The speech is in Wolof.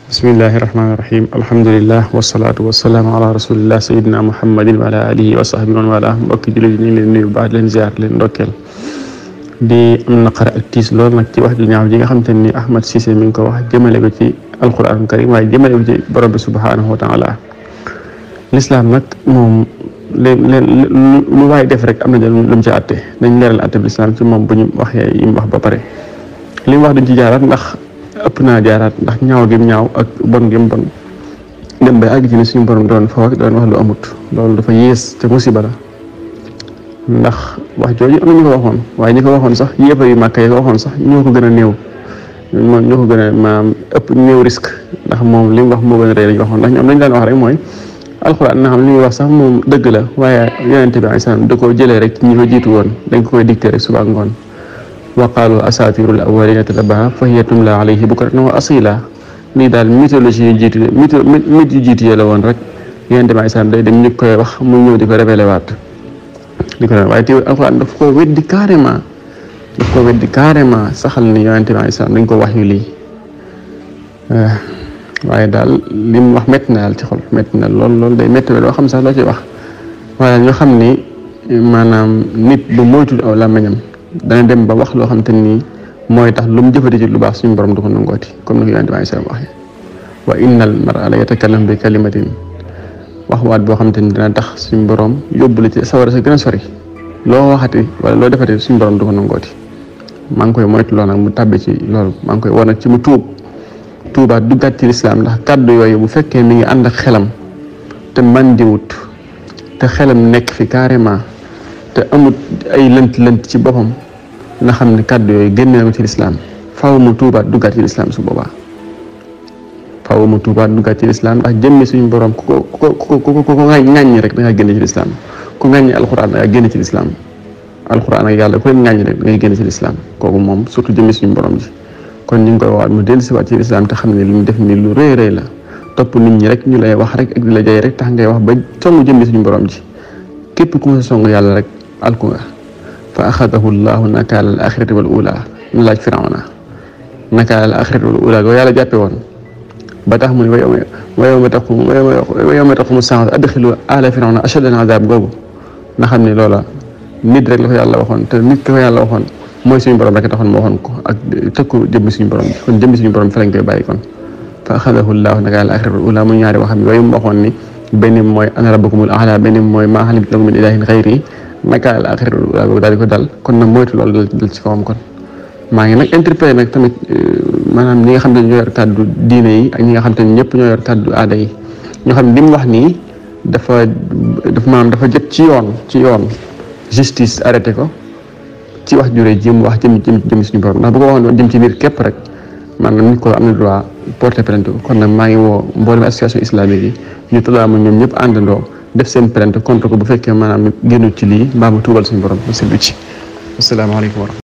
bismillahi rahmaani rahim alhamdulilah wasalaatu wasalaamu ala rasulillah sayidina muhammadin wa ala alihi wa sahbihi wa wala mbokki jullit yi ñu ngi leen nuyu baax leen ziar leen ndokkeel di am naqar ak tiis loolu nag ci wax ju ñaaw ji nga xam te ni Ahmed Cissé mi ngi ko wax jëmale ko ci alquran karim waaye jëmale ko ci borom bi subhanahu wa taala lislaam nag moom lu waaye def rek am na lu mu ci àtte dañ leeral àtte bi lislaam ci moom bu ñu waxee yi mu wax ba pare li mu wax duñ ci jaaraat ndax ëpp naa jaaraat ndax ñaaw gi ñaaw ak bon gi bon dem bay àgg ci ne suñu borom doon wax lu amut loolu dafa yées te musiba la ndax wax jooju am na ñu ko waxoon waaye ñi ko waxoon sax yéefar yu màkk yi ko waxoon sax ñoo ko gën a néew moom ñoo ko gën a maam ëpp néew risque ndax moom li mu wax moo gën a rëy lañu waxoon ndax ñoom lañu daan wax rek mooy alxuraan na xam li muy wax sax moom dëgg la waaye yonente bi alayhi salaam da koo jëlee rek ci ñi ko jiitu woon dañ ko koy dicté rek suba ngoon wa qaalu asatirul awwalina tatabaha fa hiya tumla alayhi bukratan wa asila nii daal mythologie yu jiitu mythe yu jiitu yi la woon rek yonente bi alayhi salaam day dem ñu koy wax mu ñëw di ko révélé waat di ko waaye teewul alxuraan daf ko weddi carrément saxal ni yonente bi alayhi salaam dañ ko wax yu lii waaye daal li mu wax métti na daal ci xol métti na lool day métti loo xam sax loo ci wax waaye ñoo xam ni maanaam nit bu moytul aw làmmiñam dana dem ba wax loo xam te ni mooy tax lu mu jëfati ci lu baax suñu borom du ko nangooti comme ni ko yonent bi alayhi salaam waxee wa innal mar'a la yatakallamu bi kalimatin wax waat boo xam te ni dina tax suñu borom yóbbu la ci sawara sa gën a sori loo waxati wala loo defati suñu borom du ko nangooti maa ngi koy moytu lool nag mu tàbbi ci loolu maa ngi koy war nag ci mu tuubaat duggaat ci lislaam ndax kàddu yooyu bu fekkee mi ngi ànd ak xelam te mandiwut te xelam nekk fi carrément te amut ay lënt ci boppam na xam ne kàddu yooyu génne ko ci lislaam faaw mu tuubaat duggaat ci lislaam su boobaa faaw mu tuubaat duggaat ci lislaam ndax jëmmi suñu borom ku ko ŋàññi rek da nga génne ci lislaam ku ŋàññi alxuraan da nga génne ci lislaam alxuraan ak yàlla ku leen ŋàññi rek da ngay génne ci lislaam kooku moom surtout jëmmi suñu borom ji kon ñu ngi koy waxaat mu dellusiwaat ci lislaam te xam ne li mu def ni lu rëy la topp nit ñi rek ñu lay wax rek ak di la jay rek tax ngay wax ba songu jëmmi suñu borom ji képp ku ma song yàlla rek alku nga fa axadahu llahu nakaala al axirati wal ula ñu laaj firawna nakaala al axirati wal ula goo yàlla jàppe woon ba tax mu ne wa yawma taqumu saa'atu adxilu ala firawna ashadda al azab googu na xam ne loola nit rek la ko yàlla waxoon te nit ki ko yàlla waxoon mooy suñu borom rek taxoon moo waxoon ko ak tëkku jëmmi suñu borom bi kon jëmmi suñu borom fi lañ koy bàyyi kon fa axadahu llahu nakaala al axirati wal ula mu ñaari waxam yooyu mu waxoon ni benn mooy ana rabbukumul a'la benn mooy maa alimtu lakum min ilahin ghayri nakaala al axirati wal ula daal di ko dal kon nag moytu loolu dal ci kawam kon maa ngi nag interpellé nag tamit maanaam ñi nga xam ne ñoo yor kàddu diine yi ak ñi nga xam te ne ñëpp ñoo yor kàddu aada yi ñoo xam ne li mu wax nii dafa dafa jot ci yoon justice arrêté ko ci wax juree jëm wax jëm suñu borom ndax bu ko waxoon jëm ci nit képp rek maanaam nit ko am na droit porter plainte kon nag maa ngi woo mboolem association islamique yi ñu tolluwaama ñoom ñëpp àndandoo def seen plainte contre ko bu fekkee maanaam génnu ci lii mbaa mu tuubal suñu borom mu seddu ci asalaamaaleykum wa rahmatulah